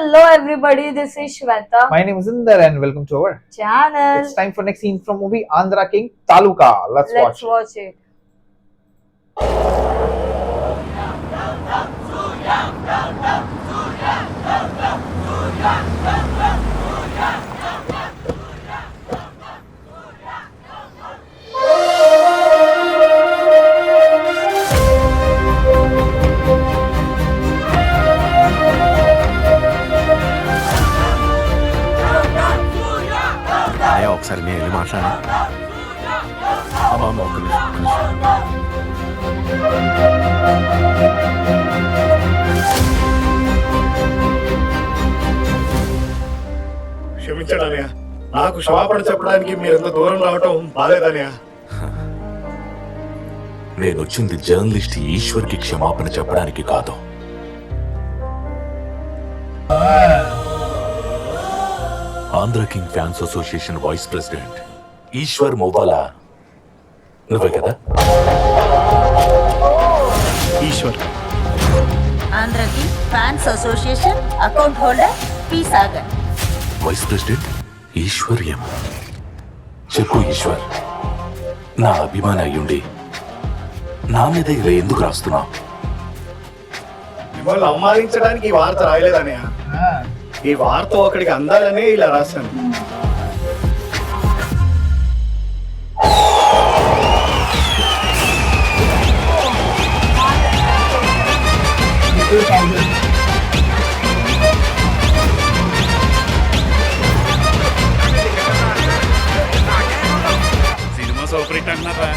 Hello everybody, this is Shweta. My name is Inder and welcome to our channel. It's time for next scene from movie Andhra King Taluka. Let's watch it. ఒకసారి నేను వెళ్ళి మాట్లాడాను. క్షమించడనయ్య, నాకు క్షమాపణ చెప్పడానికి మీరెంత దూరం రావటం బాలేదనయ్య. నేను వచ్చింది జర్నలిస్ట్ ఈశ్వర్కి క్షమాపణ చెప్పడానికి కాదు. Andhra king fans association vice president Eshwar మొవ్వాలా నువ్వే కదా? Eshwar. Andhra king fans association account holder P Sagar. Vice president Eshwar ఏం? చెప్పు ఈశ్వర్, నా అభిమాని అయ్యుండి నా మీద ఇలా ఎందుకు రాస్తున్నావు? మిమ్మల్ని అవమానించడానికి ఈ వార్త రాయలేదనయ్య. ఈ వార్త ఒకడికి అందాలనే ఇలా రాశాను. సినిమా సూపర్ హిట్ అన్నారా?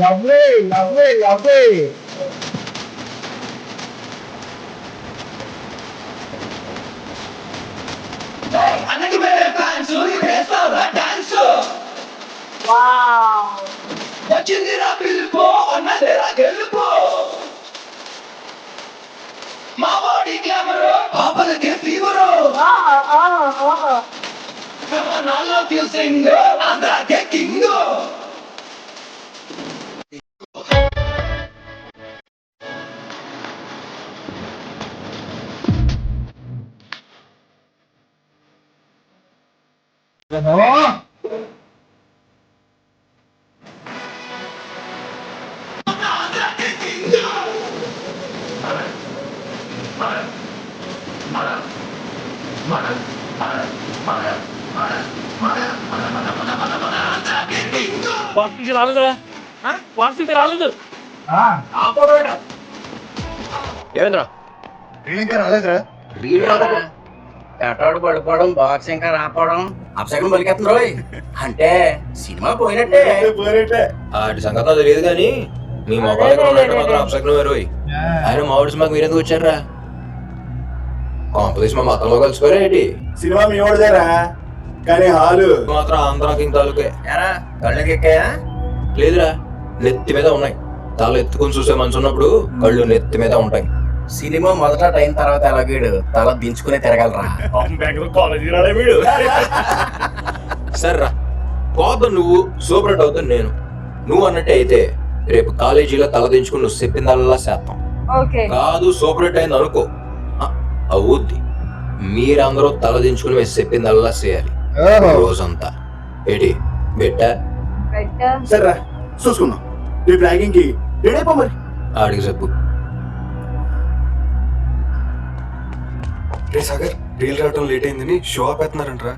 Lovely. Wow. వచ్చిందిరా పిలుపు అన్నదేరా గెలుపు మా బాడీ గ్లామరు పాపలకే ఫీవరు నాలో ఫ్యూసింగ్ ఆంధ్రాకే కింగ్ వార్తలకి రాలేదురా? వార్తలకి రాలేదు. ఏమేంద్రా ఇంకా రాలేదురా? ఎటాడు పడిపోవడం, బాక్స్ ఇంకా రాపోవడం, అపశకనం పలికేస్తుంది రోయ్. అంటే సినిమా పోయినట్టే. పోయినట్టే. ఆటి సంగతి తెలియదు కానీ మీ మొబైల్ మాత్రం అపశకనం రోయ్. ఆయన మామిడి సినిమాకి మీరెందుకు వచ్చారా? కాంపిటీషన్ మా మొత్తంలో కలిసిపోయారా ఏంటి? సినిమా మీ ఓడిదేరా కానీ హాలు మాత్రం ఆంధ్రా కింగ్ తాలూకే. కళ్ళకి ఎక్కాయా? లేదురా, నెత్తి మీద ఉన్నాయి. తల ఎత్తుకుని చూసే మనసు ఉన్నప్పుడు కళ్ళు నెత్తి మీద ఉంటాయి. సినిమా మొదట టైం తర్వాత ఎలాగేడు తల దించుకునే తిరగలరా. కాలేజీ రాడే వీడు. సర్రా, పోద్దు నువ్వు, సూపర్ హిట్ అవుతుంది నేను. నువ్వు అన్నట్టే అయితే రేపు కాలేజీలో తల దించుకుని నువ్వు చెప్పిందల్లా చేస్తాం. ఓకే. కాదు సూపర్ హిట్ అయింది అనుకో, అవుద్ది. మీరందరూ తల దించుకుని మేము చెప్పిందల్లా చేయాలి రోజంతా. ఏంటి బెట్టా? సరేరా చూసుకుందాం. రేపు ర్యాగింగ్ కి రెడీ మరి. ఆడికి చెప్పు. రే సాగర్, రీల్ రావటం లేట్ అయిందని షో ఆపేస్తున్నారంట్రా.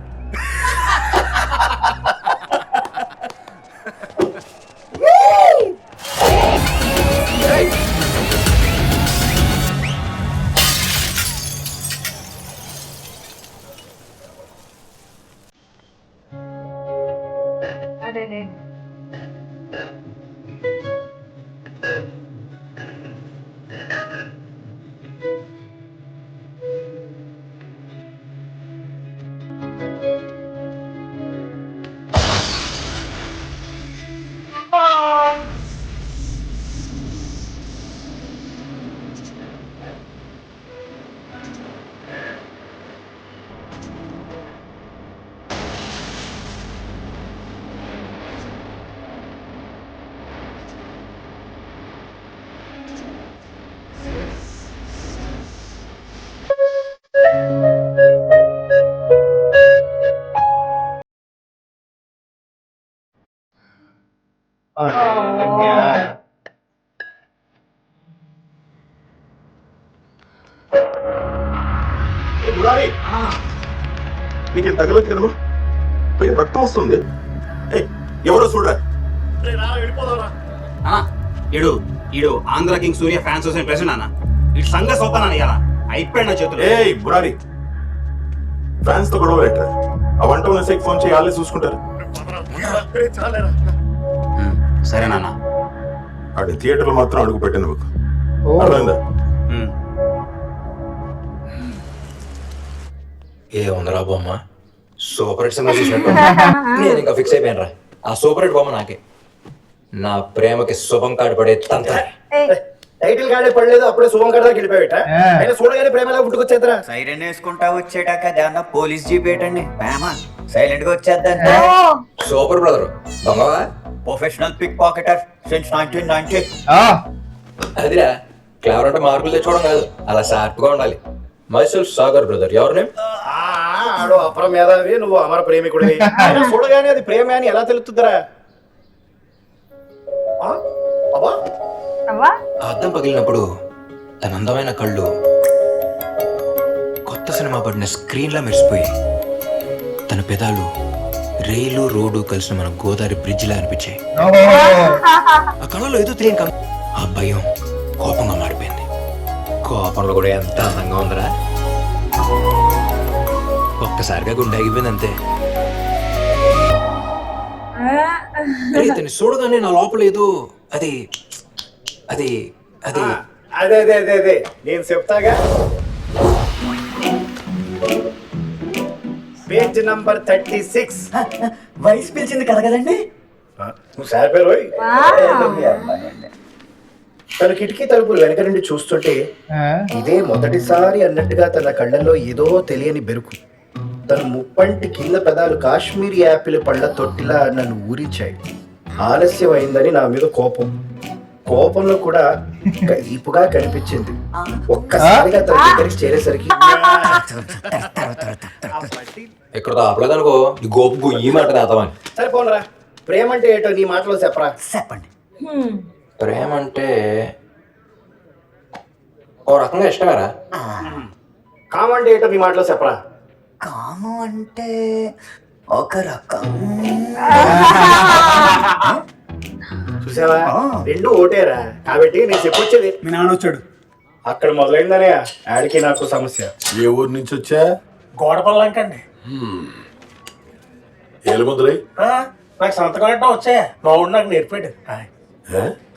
అరే నీకేం తగలేదు కదా? పైన రక్తం వస్తుంది. ఎవరో చూడరా. ఈడు ఈడు ఆంధ్ర కింగ్ సూర్య ఫ్యాన్స్ వస్తే ప్రెసిడెంట్ అన్న. ఇటు సంఘ సోతానా ఇలా అయిపోయాడు నా చేతులు. ఏ బురారి, ఫ్యాన్స్ తో గొడవ పెట్టరా. ఆ వంట ఉన్నసేకి ఫోన్ చేయి, వాళ్ళే చూసుకుంటారు. సరే నాన్న. ఆడి థియేటర్లో మాత్రం అడుగు పెట్టిన అర్థమైందా? ఏ ఉందరా బొమ్మ, సూపర్ హిట్ సినిమా చూసినట్టు నేను ఇంకా ఫిక్స్ అయిపోయాను రా. ఆ సూపర్ హిట్ బొమ్మ నాకే. నా ప్రేమకి శుభం కాడు పడే తంత్ర. టైటిల్ గానే పడలేదు, అప్పుడే శుభం కడదా గెలిపోయాట. అయినా చూడగానే ప్రేమ ఎలా పుట్టుకొచ్చేద్దరా? సైరన్ వేసుకుంటా వచ్చేటాక దాన్న పోలీస్ జీప్ ఏంటండి ప్రేమ సైలెంట్ గా వచ్చేద్దంట. సూపర్ బ్రదర్ దొంగవా? Professional pick pocketer since 1990. అదిరా, క్లవర్ అంటే మార్కులు తెచ్చుకోవడం కాదు, అలా షార్ప్ గా ఉండాలి. Myself Sagar brother. ఎవరు నేమ్? ఆడో అపర మేధావి, నువ్వు అమర ప్రేమికుడివి. అయినా చూడగానే అది ప్రేమ అని ఎలా తెలుస్తుందిరా? అద్దం పగిలినప్పుడు తన అందమైన కళ్ళు కొత్త సినిమా పడిన స్క్రీన్ లా మెరిసిపోయి, తన పెదాలు రైలు రోడ్డు కలిసిన మన గోదావరి బ్రిడ్జ్ లా అనిపించాయి. ఆ కళ్ళలో ఏదో తెలియని ఆ భయం కోపంగా మారిపోయింది. కోపంలో కూడా ఎంత అందంగా ఉందరా. ఒక్కసారిగా గుండె ఆగిపోయింది అంతే. ఇతన్ని చూడగానే నా లోపల ఏదో అది అది అది అదే అదే అదే అదే నేను చెప్తాగా. Page number 36. వయసు పిలిచింది కదా కదండి. నువ్వు సారిపోయి తన కిటికీ తలుపులు వెనక నుండి చూస్తుంటే ఇదే మొదటిసారి అన్నట్టుగా తన కళ్ళల్లో ఏదో తెలియని బెరుకు. తన ముప్పంటి కింద పెదాలు కాశ్మీరీ యాపిల్ పళ్ళ తొట్టిలా నన్ను ఊరించాయి. ఆలస్యం అయిందని నా మీద కోపం. కోపంలో కూడా ఈపుగా కనిపించింది. ఒక్కసారిగా తన దగ్గరికి చేరేసరికి ఇక్కడ ఆపలేదనుకో ఈ గోపు గొయ్యి మాట దాతమని. సరిపోనరా. ప్రేమ అంటే ఏంటో నీ మాటలో చెప్పరా. చెప్పండి. ప్రేమ అంటే ఓ రకంగా ఇష్టమేరా. కామం అంటే ఏంటో నీ మాటలో చెప్పరా. కాము అంటే ఒక రకం. చూసావా, రెండు ఓటేరా. కాబట్టి నేను చెప్పొచ్చేది. మీ నాన్న వచ్చాడు. అక్కడ మొదలైందనే ఆడికి నాకు సమస్య. ఏ ఊరు నుంచి వచ్చా? గోడపల్లంకండి. ఏలుముద్రై నాకు సంతకం పెట్టడం వచ్చా మా ఊడు నాకు నేర్పాడు.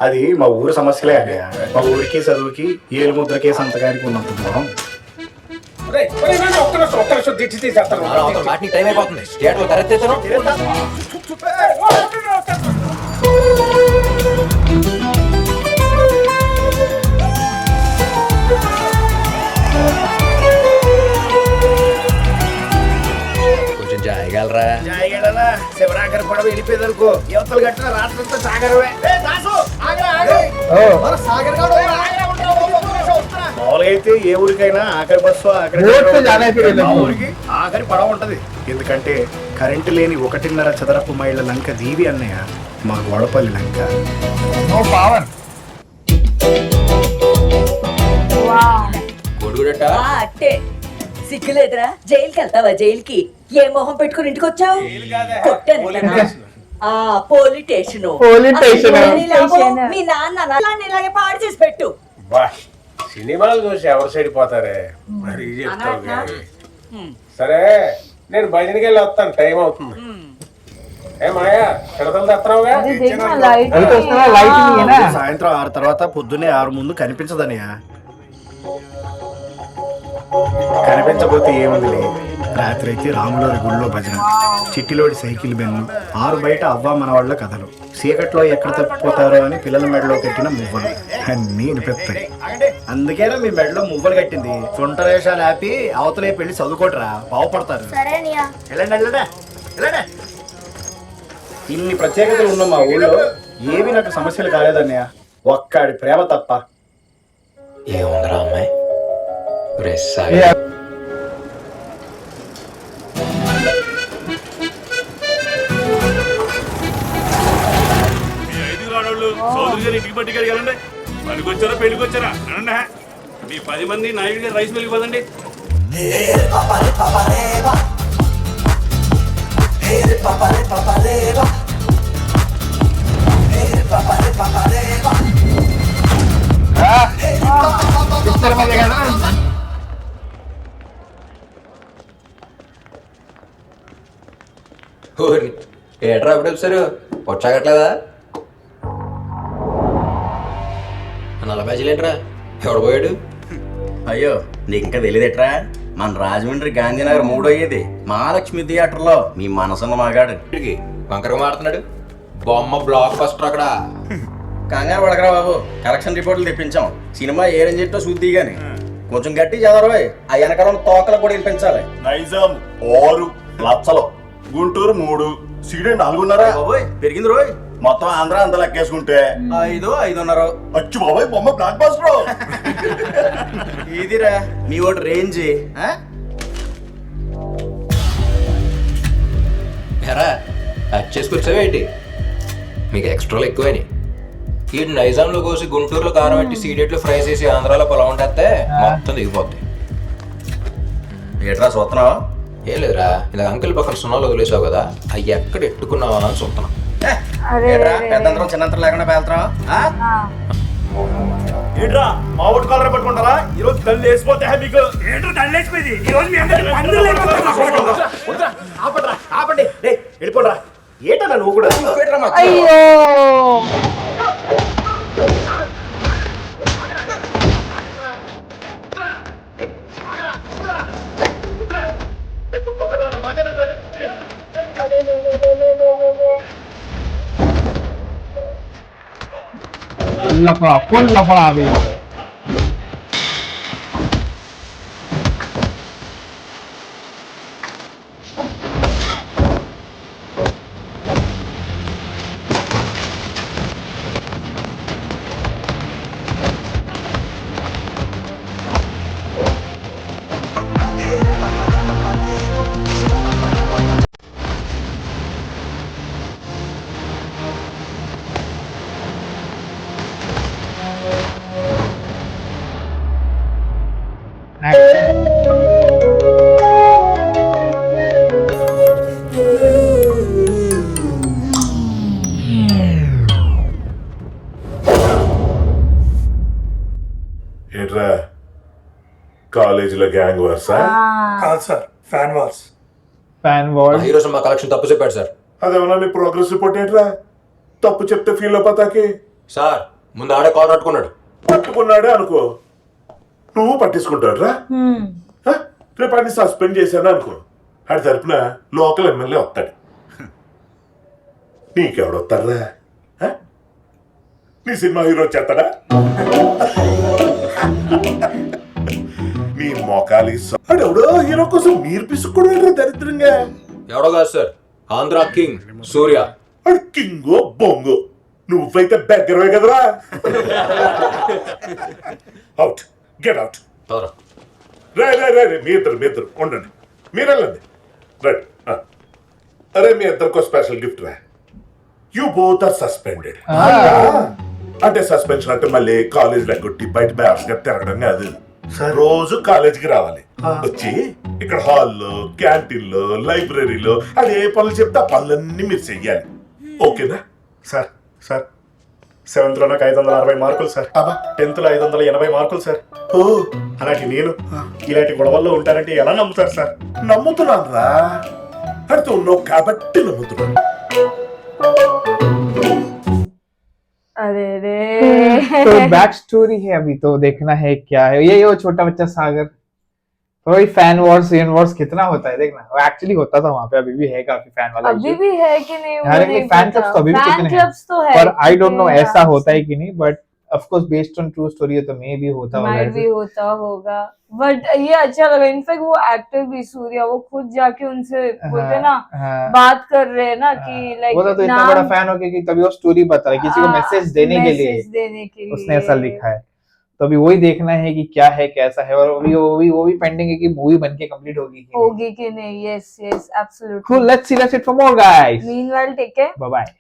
అది మా ఊరు సమస్యలే అన్నయ్య. మా ఊరికి చదువుకి ఏలు ముద్రకే సంతకానికి ఉన్నంత దూరం. ఒక్క నిమిషం దిట్టి తీసేస్తాను. వాటిని టైం అయిపోతుంది థియేటర్లో తరెత్తేస్తాను. కొంచెం జాయగలరా? జాయిగడలా శివరాకర్ పడవ వెళ్ళిపోయేదనుకో యువతలు గట్టిన రాత్రంతా సాగరవే. మామూలుగా అయితే ఏ ఊరికైనా ఆఖరి బస్సు మా ఊరికి ఆఖరి పడవ ఉంటది. ఎందుకంటే కరెంటు లేని 1.5 చదరపు మైళ్ళ లంక దీవి అన్నయ్య మా గొడపల్లి లంక. కొడుగుడట అట్టే సిగ్గులేదురా? జైలుకి వెళ్తావా? జైలుకి ఏ మొహం పెట్టుకుని ఇంటికి వచ్చావు? పోలీటేషన్. మీ నాన్న నల్లాన్ని ఇలాగే పాడు చేసి పెట్టు. సినిమాలు చూసి ఎవరు చెడిపోతారే మరి చెప్తావు కానీ. సరే నేను భజనకి వెళ్ళి వస్తాను, టైం అవుతుంది. ఏ మాయా పిడతలు తెస్తున్నావుగా? సాయంత్రం 6 తర్వాత పొద్దున్నే 6 ముందు కనిపించదన్నయ్య. కనిపించబోతే ఏముందిలే, రాత్రి అయితే రాములోరి గుళ్ళో భజన, చిట్టిలోడి సైకిల్ బెన్ను, 6 బయట అవ్వ మన వాళ్ళ కథలు, చీకట్లో ఎక్కడ తప్పిపోతారో అని పిల్లల మెడలో కట్టిన మువ్వలు అన్నీ వినిపిస్తాయి. అందుకేనా మీ మెడలో మువ్వలు కట్టింది. చుంటరేషాలు ఆపి అవతలే పెళ్లి చదువుకోటరా, బాగుపడతారు. ఇన్ని ప్రత్యేకతలు ఉన్న మా ఊళ్ళో ఏవి నాకు సమస్యలు కాలేదన్నయ్య, ఒక్కడి ప్రేమ తప్ప. ఏముందిరా అమ్మాయి? ఇంటికి పట్టుకెళ్ళి వెళ్ళండి. పనికొచ్చారా పెళ్లికొచ్చారా అనండి. మీ 10 మంది నాయుడు గారు రైస్ మిల్కి పదండి. థియేటర్ అప్పుడు వచ్చారు వచ్చాగట్లేదా? నల్లబాజీలేట్రా ఎవడు పోయాడు? అయ్యో నీకు ఇంకా తెలియదేట్రా, మన రాజమండ్రి గాంధీనగర్ 3వ ఏది మహాలక్ష్మి థియేటర్లో మీ మనసున్న మగాడు వంకరగా మాడుతున్నాడు. బొమ్మ బ్లాక్ బస్టర్ అక్కడ. కంగారు పడకరా బాబు, కలెక్షన్ రిపోర్ట్లు తెప్పించాం. సినిమా ఏ రేంజ్ చెట్టో చూద్ది గాని కొంచెం గట్టి చదవరోయ్. ఆ వెనకాల తోకలు కూడా వినిపించాలి. నైజాం 6 లచ్చలు, గుంటూరు 3, సిగరెట్ 4.5 బాబోయ్ పెరిగింది రోయ్. మొత్తం ఆంధ్ర అంతా లెక్కేసుకుంటే 5, 5.5. అచ్చు బాబాయ్ బొమ్మ బ్లాక్ బస్టర్. ఇదిరా మీ ఓటు రేంజ్. ఎరా చేసుకొచ్చావేంటి? మీకు ఎక్స్ట్రాలు ఎక్కువని. ఈ నైజాంలో కోసి గుంటూరులో కారం పెట్టి సీడెట్లు ఫ్రై చేసి ఆంధ్రాలో పొలం వండేస్తే మొత్తం దిగిపోద్ది. ఏట్రా చూస్తున్నావా? ఏం లేదురా, ఇలా అంకెల్ పక్కన సున్నాలు వదిలేసావు కదా, అవి ఎక్కడ ఎట్టుకున్నావా అని చూస్తున్నా. పెద్దంతరం చిన్నంతరం లేకుండా పేలుతున్నావా? ఏంట్రా మా ఓటు కాలరే పట్టుకుంటారా? ఈరోజు కళ్ళు వేసిపోతే మీకు ఆపండి వెళ్ళిపోరా. ఏంటన్నా నువ్వు కూడా? full lafada abhi. కాలేజీలో గ్యాంగ్ వార్సా? కాదు సార్, ఫ్యాన్ వార్స్. ఫ్యాన్ మా వార్స్. హీరో మా కలెక్షన్ తప్పు చెప్పాడు సార్. అదేమన్నా నీ ప్రోగ్రెస్ రిపోర్ట్ ఏంట్రా? తప్పు చెప్తే ఫీల్ అయిపోతాకి. సార్ ముందు ఆడే కాల్ పట్టుకున్నాడు. పట్టుకున్నాడే అనుకో, నువ్వు పట్టించుకుంటాడురా. రేపు అన్ని సస్పెండ్ చేశాను అనుకో, ఆడి తరపున లోకల్ ఎమ్మెల్యే వస్తాడు. నీకెవడొస్తారా? నీ సినిమా హీరో వచ్చేస్తాడా? నీ మోకాలి ఎవడో హీరో కోసం మీరు పిసుకుడు దరిద్రంగా. ఎవడో కాదు సార్, ఆంధ్ర కింగ్ సూర్య. అడు కింగో బొంగో, నువ్వైతే బెగ్గరవే కదరా. Out, get out. రే రే రే రే, మీ ఇద్దరు ఉండండి, మీరు వెళ్ళండి. రైట్. అరే మీ ఇద్దరికో స్పెషల్ గిఫ్ట్ రా. You both are suspended. అంటే సస్పెన్షన్ అంటే మళ్ళీ కాలేజ్ లెగ్గొట్టి బయట బ్యాగ్స్ గా తిరగడం కాదు. రోజు కాలేజీకి రావాలి, వచ్చి ఇక్కడ హాల్లో, క్యాంటీన్లో, లైబ్రరీలో అదే పనులు చెప్తే ఆ పనులన్నీ మీరు చెయ్యాలి. ఓకేనా? సార్ సార్ 7th లో నాకు 560 మార్కులు సార్. 10th లో 580 మార్కులు సార్. ఓ, అలాంటి నేను ఇలాంటి గొడవల్లో ఉంటానంటే ఎలా నమ్ముతారు సార్? నమ్ముతున్నాను రా, అడుతూ ఉన్నావు కాబట్టి నమ్ముతున్నాను. अरे रे तो बैक स्टोरी है, अभी तो देखना है क्या है ये वो छोटा बच्चा सागर. वही फैन वॉर्स कितना होता है देखना. वो एक्चुअली होता था वहाँ पे, अभी भी है काफी फैन वाला. अभी भी है कि नहीं वो अरे नहीं फैन पता. क्लब्स तो अभी भी फैन कितने हैं, क्लब्स तो है, पर आई डोंट नो कितने ऐसा हैं होता है कि नहीं, but of course based on true story है तो मे भी होता होगा माइट भी होता होगा. बट ये अच्छा लगा, इनफैक्ट वो एक्टर भी सूर्या वो खुद जाके उनसे बोलते ना, बात कर रहे हैं ना कि लाइक वो तो इतना बड़ा फैन हो गया कि तभी वो स्टोरी बता रहा है किसी को मैसेज देने के लिए उसने ऐसा लिखा है. तो अभी वही देखना है कि क्या है कैसा है, और अभी वो भी पेंडिंग है कि मूवी बन के कंप्लीट होगी कि नहीं. Yes yes absolutely. Cool, let's see, that's it for more guys. Meanwhile, take care. Bye bye.